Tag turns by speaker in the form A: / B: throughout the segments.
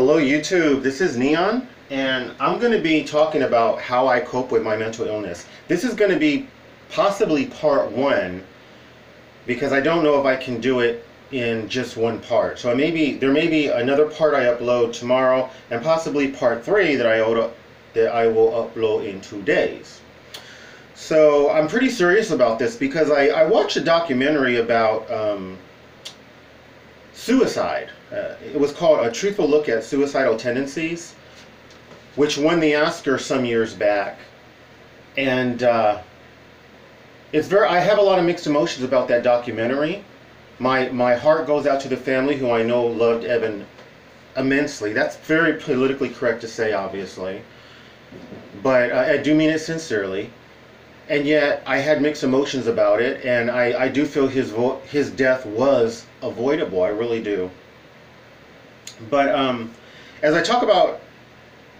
A: Hello YouTube, this is Neon, and I'm going to be talking about how I cope with my mental illness. This is going to be possibly part one, because I don't know if I can do it in just one part. So there may be another part I upload tomorrow, and possibly part three that I will upload in 2 days. So I'm pretty serious about this because I watched a documentary about suicide. It was called A Truthful Look at Suicidal Tendencies, which won the Oscar some years back. And I have a lot of mixed emotions about that documentary. My heart goes out to the family, who I know loved Evan immensely. That's very politically correct to say, obviously, but I do mean it sincerely. And yet I had mixed emotions about it, and I do feel his death was avoidable. I really do. But as I talk about,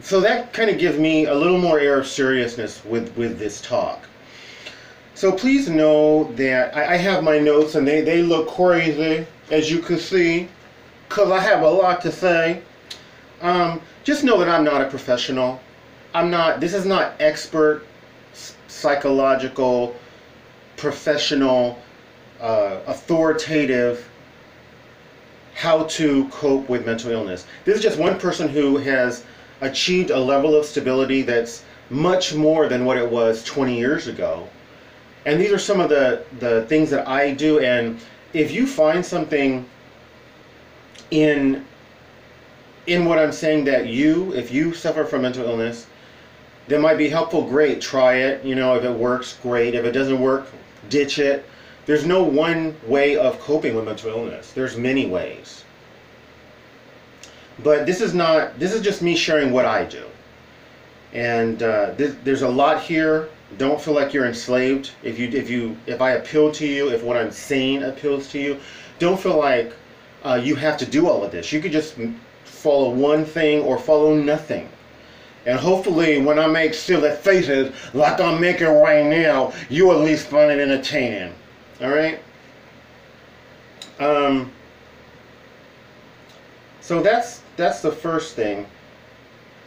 A: so that kind of gives me a little more air of seriousness with this talk. So please know that I have my notes, and they look crazy, as you can see, because I have a lot to say. Just know that I'm not a professional. This is not expert, psychological, professional, authoritative how to cope with mental illness. This is just one person who has achieved a level of stability that's much more than what it was 20 years ago. And these are some of the things that I do. And if you find something in what I'm saying that if you suffer from mental illness, that might be helpful, great, try it. You know, if it works, great. If it doesn't work, ditch it. There's no one way of coping with mental illness. There's many ways. But this is just me sharing what I do. And there's a lot here. Don't feel like you're enslaved. If I appeal to you, if what I'm saying appeals to you, don't feel like you have to do all of this. You could just follow one thing or follow nothing. And hopefully when I make silly faces like I'm making right now, you at least find it entertaining. Alright? So that's the first thing.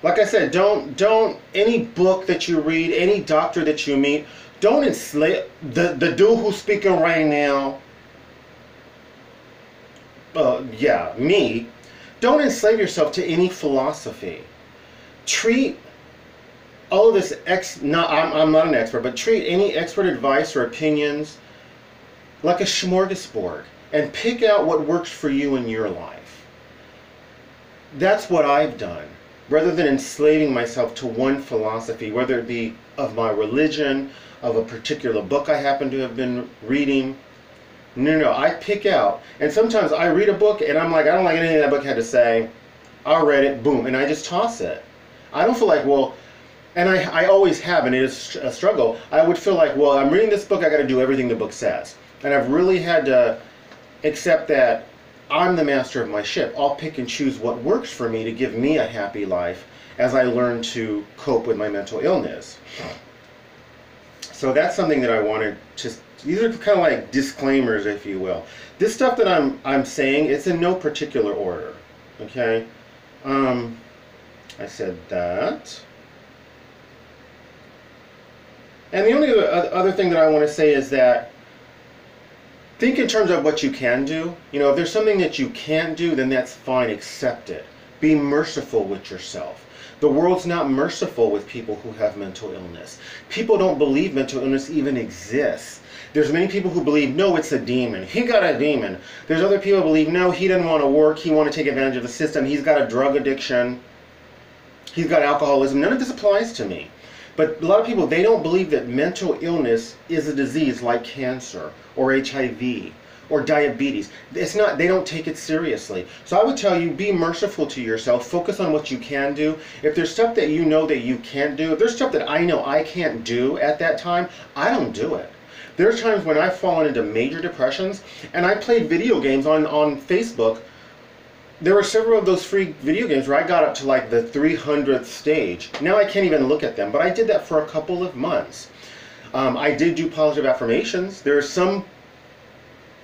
A: Like I said, don't any book that you read, any doctor that you meet, don't enslave the dude who's speaking right now. Yeah, me. Don't enslave yourself to any philosophy. Treat all of this I'm not an expert, but treat any expert advice or opinions like a smorgasbord, and pick out what works for you in your life. That's what I've done, rather than enslaving myself to one philosophy, whether it be of my religion, of a particular book I happen to have been reading. No, I pick out, and sometimes I read a book and I'm like, I don't like anything that book had to say. I read it, boom, and I just toss it. I don't feel like, well, and I always have, and it is a struggle. I would feel like, well, I'm reading this book, I got to do everything the book says. And I've really had to accept that I'm the master of my ship. I'll pick and choose what works for me to give me a happy life as I learn to cope with my mental illness. So that's something that I wanted to, these are kind of like disclaimers, if you will. This stuff that I'm saying, it's in no particular order. Okay? I said that. And the only other thing that I want to say is that think in terms of what you can do. You know, if there's something that you can't do, then that's fine. Accept it. Be merciful with yourself. The world's not merciful with people who have mental illness. People don't believe mental illness even exists. There's many people who believe, no, it's a demon. He got a demon. There's other people who believe, no, he doesn't want to work. He wants to take advantage of the system. He's got a drug addiction. He's got alcoholism. None of this applies to me. But a lot of people, they don't believe that mental illness is a disease like cancer or HIV or diabetes. It's not, they don't take it seriously. So I would tell you, be merciful to yourself. Focus on what you can do. If there's stuff that you know that you can't do, if there's stuff that I know I can't do at that time, I don't do it. There's times when I've fallen into major depressions, and I played video games on Facebook. There were several of those free video games where I got up to like the 300th stage. Now I can't even look at them, but I did that for a couple of months. I did do positive affirmations. There's some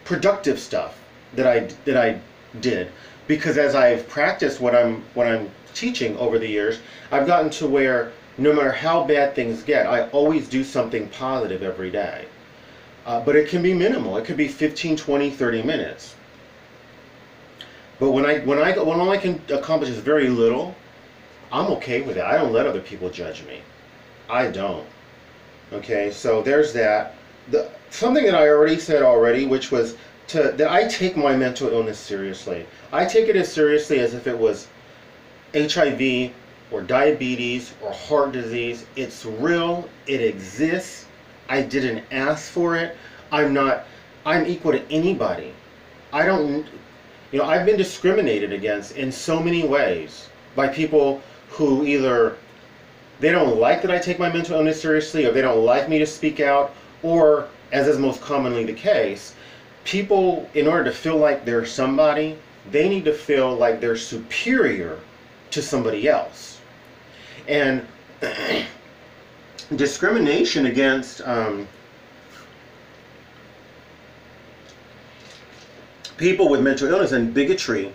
A: productive stuff that I did. because as I've practiced what I'm teaching over the years, I've gotten to where no matter how bad things get, I always do something positive every day. But it can be minimal. It could be 15, 20, 30 minutes. But when all I can accomplish is very little, I'm okay with it. I don't let other people judge me. I don't. Okay, so there's that. Something that I already said already, which was that I take my mental illness seriously. I take it as seriously as if it was HIV or diabetes or heart disease. It's real. It exists. I didn't ask for it. I'm equal to anybody. I don't, I've been discriminated against in so many ways by people who either they don't like that I take my mental illness seriously, or they don't like me to speak out, or, as is most commonly the case, people, in order to feel like they're somebody, they need to feel like they're superior to somebody else. And discrimination against people with mental illness and bigotry,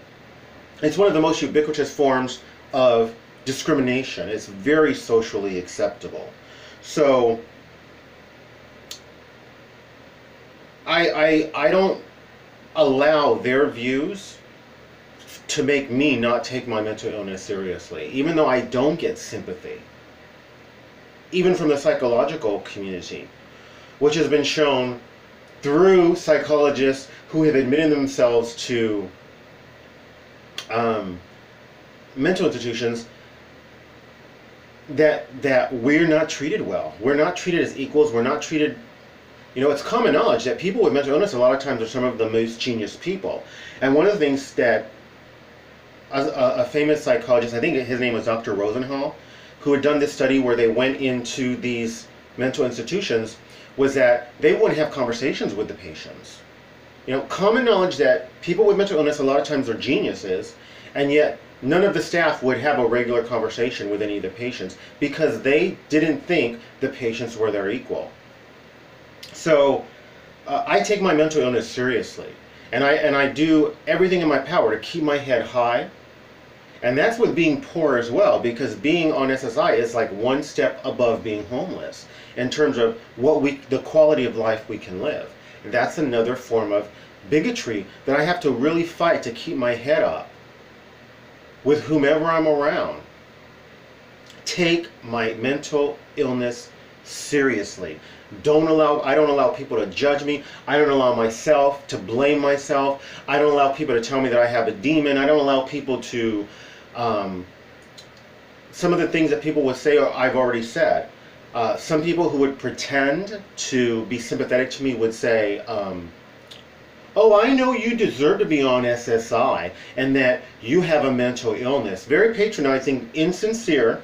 A: it's one of the most ubiquitous forms of discrimination. It's very socially acceptable. So I don't allow their views to make me not take my mental illness seriously, even though I don't get sympathy, even from the psychological community, which has been shown through psychologists who have admitted themselves to mental institutions, that we're not treated well. We're not treated as equals. We're not treated, it's common knowledge that people with mental illness a lot of times are some of the most genius people. And one of the things that a famous psychologist, I think his name was Dr. Rosenhall, who had done this study where they went into these mental institutions, was that they wouldn't have conversations with the patients. Common knowledge that people with mental illness a lot of times are geniuses, and yet none of the staff would have a regular conversation with any of the patients because they didn't think the patients were their equal. So I take my mental illness seriously, and I do everything in my power to keep my head high. And that's with being poor as well, because being on SSI is like one step above being homeless in terms of the quality of life we can live. And that's another form of bigotry that I have to really fight to keep my head up with whomever I'm around. Take my mental illness seriously. I don't allow people to judge me. I don't allow myself to blame myself. I don't allow people to tell me that I have a demon. I don't allow people to, some of the things that people would say I've already said. Some people who would pretend to be sympathetic to me would say, oh, I know you deserve to be on SSI and that you have a mental illness. Very patronizing, insincere.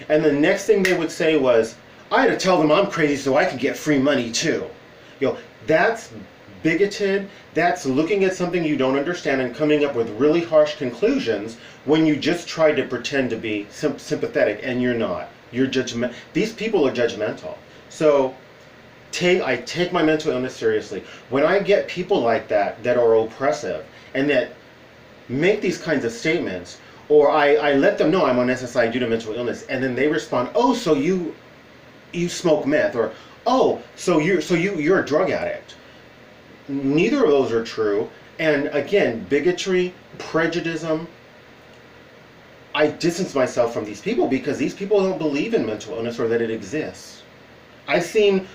A: And the next thing they would say was, I had to tell them I'm crazy so I can get free money too. That's bigoted. That's looking at something you don't understand and coming up with really harsh conclusions when you just try to pretend to be sympathetic and you're not. You're judgmental. These people are judgmental. So I take my mental illness seriously. When I get people like that are oppressive and that make these kinds of statements, or I let them know I'm on SSI due to mental illness, and then they respond, oh, so you smoke meth, or oh, so you're a drug addict. Neither of those are true. And again, bigotry, prejudice. I distance myself from these people because these people don't believe in mental illness or that it exists. I've seen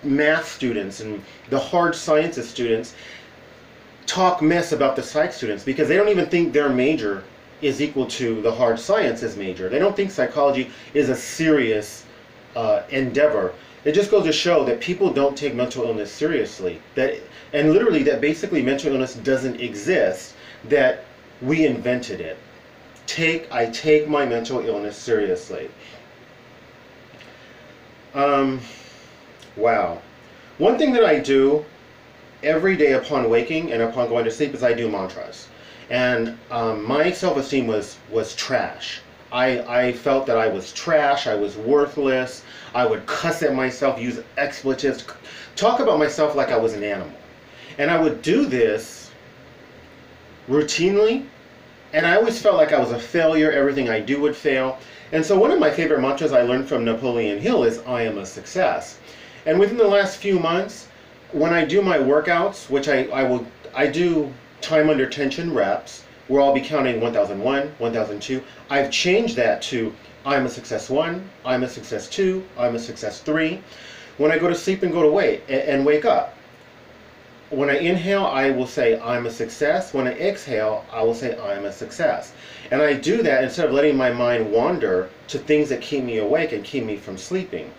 A: math students and the hard sciences students talk mess about the psych students because they don't even think their major is equal to the hard sciences major. They don't think psychology is a serious endeavor. It just goes to show that people don't take mental illness seriously. And literally that basically mental illness doesn't exist, that we invented it. I take my mental illness seriously. Wow. One thing that I do every day upon waking and upon going to sleep is I do mantras. And my self-esteem was trash. I felt that I was trash, I was worthless, I would cuss at myself, use expletives, talk about myself like I was an animal. And I would do this routinely And I always felt like I was a failure. Everything I do would fail. And so one of my favorite mantras I learned from Napoleon Hill is, I am a success. And within the last few months, when I do my workouts, which I do time under tension reps, where I'll be counting 1001, 1002, I've changed that to, I'm a success 1, I'm a success 2, I'm a success 3. When I go to sleep and go to wake up, when I inhale, I will say, I'm a success. When I exhale, I will say, I'm a success. And I do that instead of letting my mind wander to things that keep me awake and keep me from sleeping.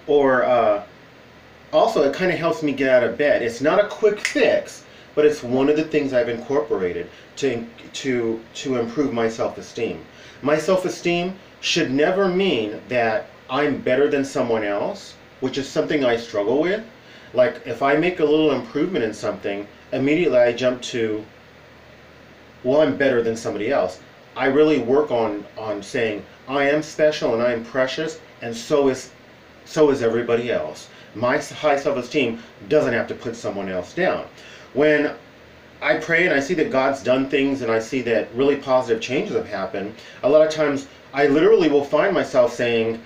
A: Or also, it kind of helps me get out of bed. It's not a quick fix, but it's one of the things I've incorporated to improve my self-esteem. My self-esteem should never mean that I'm better than someone else, which is something I struggle with. Like, if I make a little improvement in something, immediately I jump to, well, I'm better than somebody else. I really work on saying, I am special and I am precious, and so is everybody else. My high self-esteem doesn't have to put someone else down. When I pray and I see that God's done things and I see that really positive changes have happened, a lot of times I literally will find myself saying,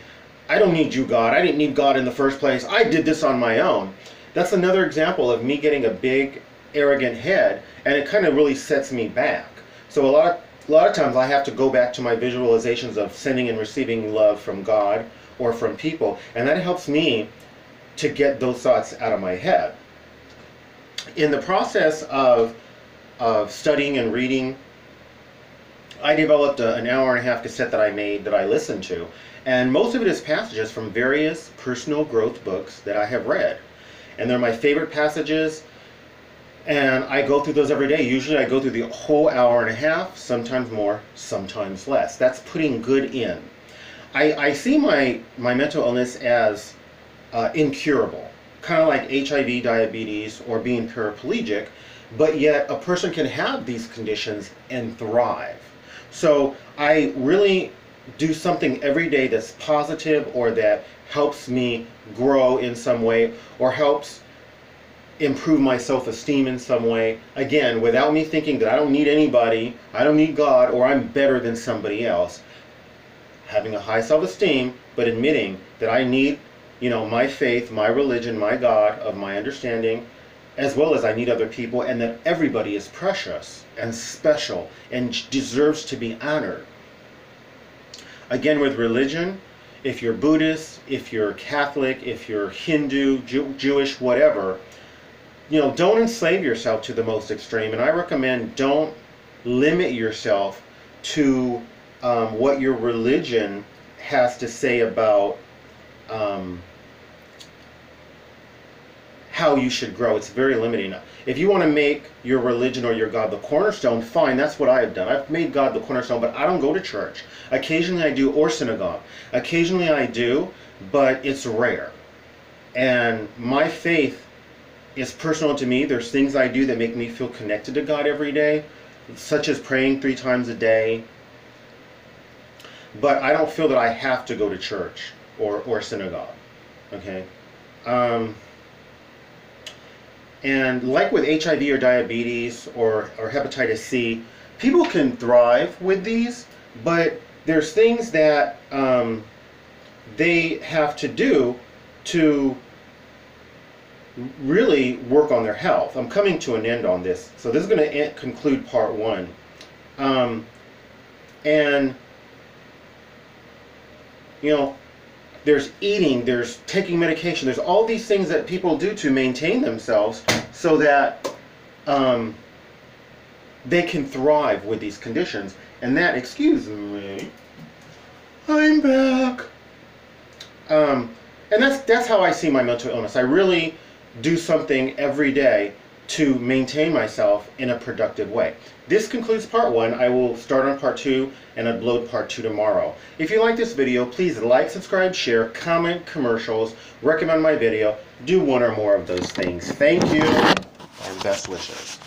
A: I don't need you, God. I didn't need God in the first place. I did this on my own. That's another example of me getting a big, arrogant head, and it kind of really sets me back. So a lot of times I have to go back to my visualizations of sending and receiving love from God or from people, and that helps me to get those thoughts out of my head. In the process of studying and reading, I developed an hour-and-a-half cassette that I made that I listened to, and most of it is passages from various personal growth books that I have read. And they're my favorite passages, and I go through those every day. Usually I go through the whole hour-and-a-half, sometimes more, sometimes less. That's putting good in. I see my mental illness as incurable, kind of like HIV, diabetes, or being paraplegic, but yet a person can have these conditions and thrive. So I really do something every day that's positive or that helps me grow in some way or helps improve my self-esteem in some way. Again, without me thinking that I don't need anybody, I don't need God, or I'm better than somebody else. Having a high self-esteem, but admitting that I need, my faith, my religion, my God of my understanding, as well as I need other people, and that everybody is precious and special and deserves to be honored. Again, with religion, if you're Buddhist, if you're Catholic, if you're Hindu, Jewish, whatever, don't enslave yourself to the most extreme. And I recommend don't limit yourself to what your religion has to say about how you should grow. It's very limiting. If you want to make your religion or your God the cornerstone, fine, that's what I have done. I've made God the cornerstone, but I don't go to church. Occasionally I do, or synagogue. Occasionally I do, but it's rare. And my faith is personal to me. There's things I do that make me feel connected to God every day, such as praying 3 times a day. But I don't feel that I have to go to church or synagogue. Okay? And like with HIV or diabetes or hepatitis C, people can thrive with these, but there's things that they have to do to really work on their health. I'm coming to an end on this, so this is going to conclude part 1. And there's eating, there's taking medication, there's all these things that people do to maintain themselves so that they can thrive with these conditions. And that, excuse me, I'm back. And that's how I see my mental illness. I really do something every day to maintain myself in a productive way. This concludes part 1. I will start on part 2 and upload part 2 tomorrow. If you like this video, please like, subscribe, share, comment, commercials, recommend my video, do 1 or more of those things. Thank you, and best wishes.